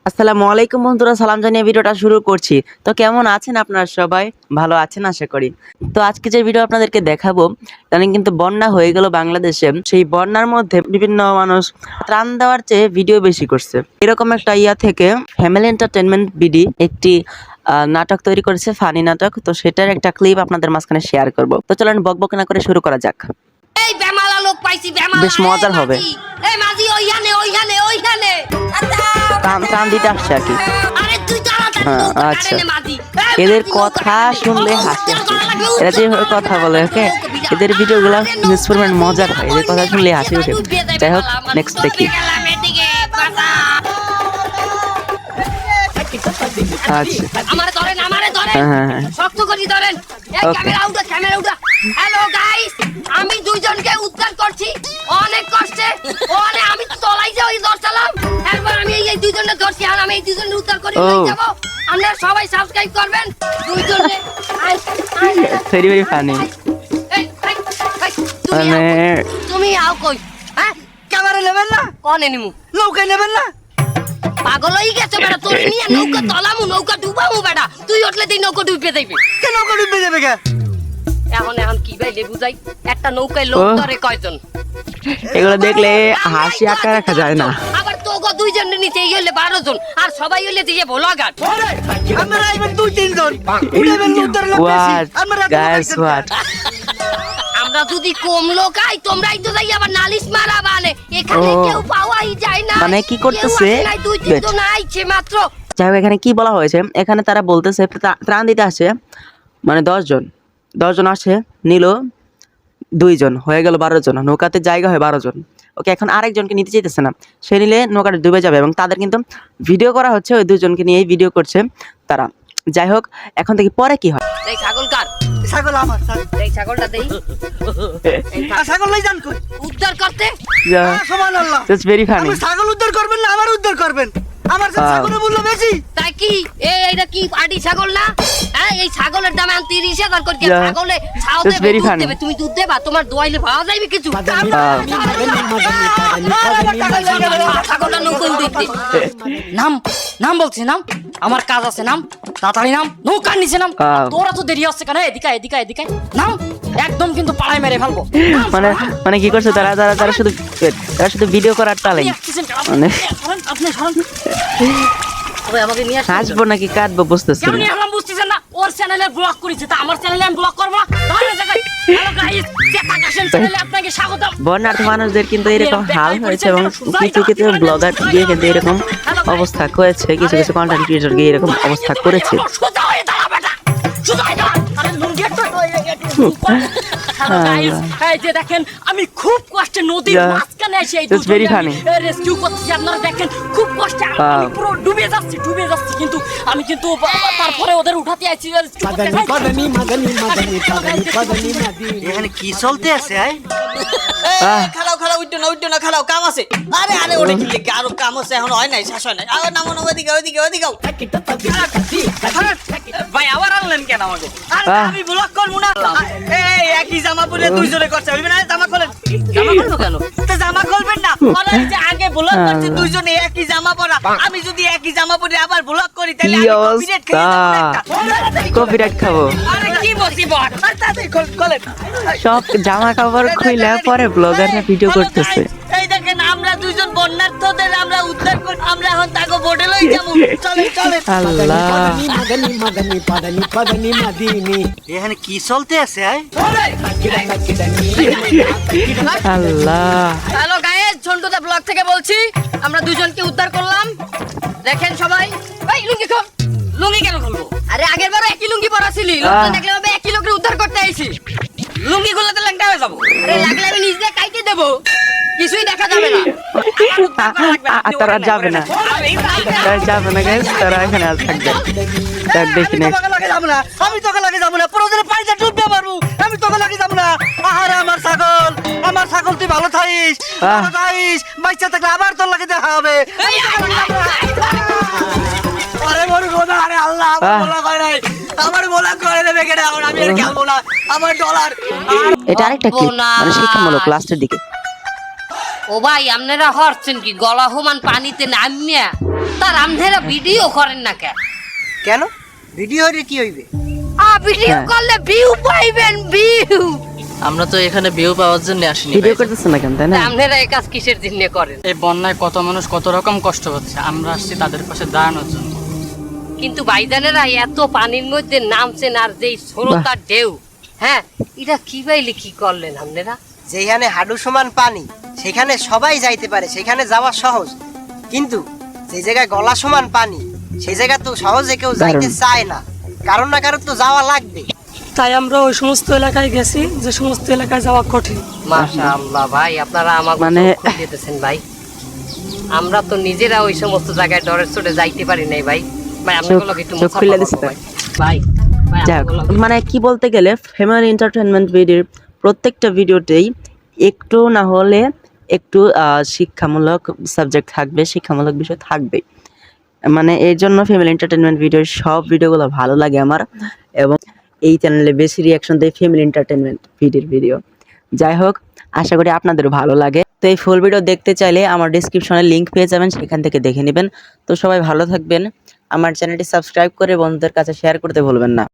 আসসালামু আলাইকুম বন্ধুরা, সালাম জানিয়ে ভিডিওটা শুরু করছি। তো কেমন আছেন আপনারা? সবাই ভালো আছেন আশা করি। তো আজকে যে ভিডিও আপনাদেরকে দেখাবো, জানেন কিন্তু বন্যা হয়ে গেল বাংলাদেশে। সেই বন্যার মধ্যে বিভিন্ন মানুষ ত্রাণ দেওয়ার চেয়ে ভিডিও বেশি করছে। এরকম একটা থেকে ফ্যামিলি এন্টারটেনমেন্ট বিডি একটি নাটক তৈরি করেছে, ফানি নাটক। তো সেটার একটা ক্লিপ আপনাদের মাঝখানে শেয়ার করব। তো চলেন বকবক না করে শুরু করা যাক। এই বেমালা লোক পাইছি, বেমালা বেশ মজার হবে। এই মাঝি ওইখানে ত্রাণ দিতে আসছে আর কি। আরে তুই তাড়াতাড়ি আচ্ছা, এদের কথা শুনলে হাসি আসে। এরা যেভাবে কথা বলে, ওকে, এদের ভিডিওগুলো ইন্সপায়ারমেন্ট মজার হয়। এদের কথা শুনলে হাসি ওঠে। যাই হোক, নেক্সট দেখি। আচ্ছা, আমারে ধরেন শক্ত করে ধরেন। এই ক্যামেরা উঠা। হ্যালো গাইস, আমি দুইজনকে উদ্ধার করছি অনেক কষ্টে। আমি তলাই যাই দর্শালাম, এরপর আমি এই দুইজনকে ধরছি। আর আমি এই দুইজনকে উদ্ধার করে নিয়ে যাব। আপনারা সবাই সাবস্ক্রাইব করবেন দুইজনে। Very very funny. তুমি আও কই? হ্যাঁ, ক্যামেরা নেবেন না? কোনে নিমু? নৌকা নেবেন না? পাগল হয়ে গেছে বেটা, তোর নিয়ে নৌকা তলামু, নৌকা ডুবামু বেটা। তুই উঠলে তুই নৌকা ডুবে যাইবে। কেন নৌকা ডুবে যাবে কে? এখন কি ভাইলে বুঝাই, একটা নৌকায় লোক ধরে কয়জন? এগুলো দেখলে হাসি আঁকা রাখা যায় না। আবার তোগো দুইজনের নিচে হইলে 12 জন, আর সবাই হইলে দিয়ে ব্লগার। আমরা আইবেন 2-3 জন। উড়াবেন উত্তর লোক বেশি। আমরা গাইস হোয়াট, আমরা যদি কম লোক আই, তোমরাই তো যাই আবার নালিশ মারা বানে। এখানে কেউ পাওয়াই যায় না। মানে কি করতেছে? 2-3 জন আইছে মাত্র। যাই হোক, এখানে কি বলা হয়েছে, এখানে তারা বলতেছে ত্রাণ দিতে আসে মানে 10 জন আসে, নিল 2 জন, হয়ে গেল 12 জন। নৌকাতে জায়গা হয় 12 জন। ওকে, এখন আরেকজনকে নিতে চাইতেছে না, সে নিলে নৌকাটা ডুবে যাবে। এবং তাদের কিন্তু ভিডিও করা হচ্ছে, ওই 2 জনকে নিয়েই ভিডিও করছে তারা। যাই হোক, এখন থেকে পরে কি হয়। এই ছাগল কার? ছাগল আমার। এই ছাগলটা দেই। ছাগল লই যান কই? উদ্ধার করতে। সুবহানাল্লাহ। Just very funny. আপনি ছাগল উদ্ধার করবেন না আমার উদ্ধার করবেন? আমার ছাগলের মূল্য বেশি। তাই কি এইটা কি পাটি ছাগল না? হ্যাঁ, এই ছাগলের দাম 30,000 করে। ছাগলে ছাও দেবে, দুধ দেবে। তুমি দুধ দেবা? তোমার দোয়াইলে পাওয়া যাবে কিছু? ছাগলটা নৌকন দিতে। নাম বলছি, নাম আমার কাজ আছে, নাম তাড়াতাড়ি নাম। নৌকার নিচে নাম। তোরা তো দেরি হচ্ছে কেন? এদিকে নাম, একদম কিন্তু পাড়ায় মেরে ফেলবো। মানে কি করছে তারা শুধু ভিডিও করার টালেন। মানে আপনি আমাকে নিয়ে হাসবো নাকি কাঁদবো বুঝতেছি না। কেমন বুঝতেছেন না? ওর চ্যানেলে ব্লগ করেছে, তা আমার চ্যানেলে আমি ব্লগ করব না? তাহলে জায়গায় হ্যালো গাইস, চেকাকাশন চ্যানেলে আপনাকে স্বাগতম। বন্যার্থ মানুষদের কিন্তু এরকম হাল হয়েছে এবং কিছু ব্লগার গিয়ে কিন্তু এরকম অবস্থা করেছে, কিছু কন্টেন্ট ক্রিয়েটর গিয়ে এরকম অবস্থা করেছে। সোজা হয়ে দাঁড়া বেটা, সোজা হয়ে দাঁড়া। আরে লুঙ্গি একটা হ্যালো গাইস, এই যে দেখেন আমি খুব কষ্টে নদীর মাঝখানে এসে এই দুজনকে রেস্কিউ করতেছি। আপনারা দেখেন খুব কষ্টে আমি পুরো ডুবে যাচ্ছি। কিন্তু আমি তারপরে ওদের উঠাতে আইছি। এখানে কি চলতে আছে? খালাও উঠো না খালাও, কাম আছে। আরে ওটা কি লিখে? আরো কাম আছে, এখন হয় নাই, শেষ হয় নাই। আবার নামো ওদিকে। ভাই আবার আনলেন কেন আমাকে? আমি ব্লক করবো না। এই একই জামা পরে দুইজনে করছে, হইবে না? জামা খোলেন। জামা খুলবো কেন? তো জামা খুলবেন না? ওরা যে আগে ব্লক করছে দুইজনে একই জামা পরা। আমি যদি একই জামা পরে আবার ব্লক করি তাহলে আমি কপিরাইট খেয়ে যাবো। কপিরাইট খাবো। আরে কি মুসিবত! আর তাড়াতাড়ি খোলেন। সব জামা কাপড় খুলে পরে ব্লগাররা ভিডিও করতেছে। এই দেখেন, আমরা দুইজন বন্যার্থদের আমরা উদ্ধার করি। আমরা এখন তাকে বোটে লই যাবো। চলেন। আল্লাহ, এখানে কি চলতে আছে? আল্লাহ। হ্যালো গাইস, ঝন্টুদা ব্লগ থেকে বলছি। আমরা দুজনকে উদ্ধার করলাম, দেখেন সবাই। এই লুঙ্গি কেন খুলবো? আরে আগের বারও একই লুঙ্গি পরা ছিলি, লোকজন দেখলে ভাবে একই লোকের উদ্ধার করতে আইছি। লুঙ্গি খুললে তো ল্যাংটা হয়ে যাবো। আরে লাগলে আমি নিজে কাইতে দেবো, কিছুই দেখা যাবে না। তারা যাবে না গাইস, তারা এখানে থাকবে। দেখি নেক্সট। আমি তোকে লাগে যাবো না, প্রয়োজনে পানিতে ডুবতে পারবো। আমি তোকে লাগে যাবো না। আহারে আমার ছাগল তুই ভালো থাকিস, বাচ্চা থাকলে আবার তোর লাগে দেখা হবে। আরে মরু গোদা, আরে আল্লাহ, আমার বলা করে দেবে কেটে। এখন আমি আর খেলবো না, আমার ডলার। এটা আরেকটা ক্লিপ, মানে শিক্ষামূলক লাস্টের দিকে। ও ভাই আপনারা হরছেন কি গলা সমান পানিতে নামিয়া তার আপনারা ভিডিও করেন না কেন? কেন ভিডিও হইলে কি হইবে? ভিডিও করলে ভিউ পাইবেন, ভিউ। আমরা তো এখানে ভিউ পাওয়ার জন্য আসিনি ভিডিও করতেছেন না কেন, তাই না? আপনারা এই কাজ কিসের জন্য করেন? এই বন্যায় কত মানুষ কত রকম কষ্ট হচ্ছে, আমরা আসছি তাদের পাশে দাঁড়ানোর জন্য। কিন্তু ভাইজানেরা এত পানির মধ্যে নামছেন আর যেই স্রোতার ঢেউ, হ্যাঁ এটা কি বাইলে কি করলেন আপনারা? যেখানে হাঁটু সমান পানি সেখানে সবাই যাইতে পারে, সেখানে যাওয়া সহজ। কিন্তু যে জায়গায় গলা সমান পানি সেই জায়গা তো সহজে কেউ যাইতে চায় না, কারণ না কারণ তো যাওয়া লাগবে। তাই আমরা ওই সমস্ত এলাকায় গেছি যে সমস্ত এলাকায় যাওয়া কঠিন। মাশাআল্লাহ ভাই, আপনারা আমাকে চক্ষু দিতেছেন ভাই। আমরা তো নিজেরা ওই সমস্ত জায়গায় ডরের চোটে যাইতে পারি নাই ভাই। ভাই আপনাগুলো একটু চোখ খুলে দিছে। ভাই যাক, মানে কি বলতে গেলে ফ্যামিলি এন্টারটেইনমেন্ট ভিডিওর প্রত্যেকটা ভিডিওতেই একটু না হলে একটু শিক্ষামূলক সাবজেক্ট থাকবে, শিক্ষামূলক বিষয় থাকবে। মানে এর জন্য ফ্যামিলি এন্টারটেইনমেন্ট ভিডিওর সব ভিডিওগুলো ভালো লাগে আমার, এবং এই চ্যানেলে বেশি রিয়াকশন দেয় ফ্যামিলি এন্টারটেইনমেন্ট ভিডিও। যাই হোক, আশা করি আপনাদেরও ভালো লাগে। তো এই ফুল ভিডিও দেখতে চাইলে আমার ডেসক্রিপশনে লিংক পেয়ে যাবেন, সেখান থেকে দেখে নেবেন। তো সবাই ভালো থাকবেন, আমার চ্যানেলটি সাবস্ক্রাইব করে বন্ধুদের কাছে শেয়ার করতে ভুলবেন না।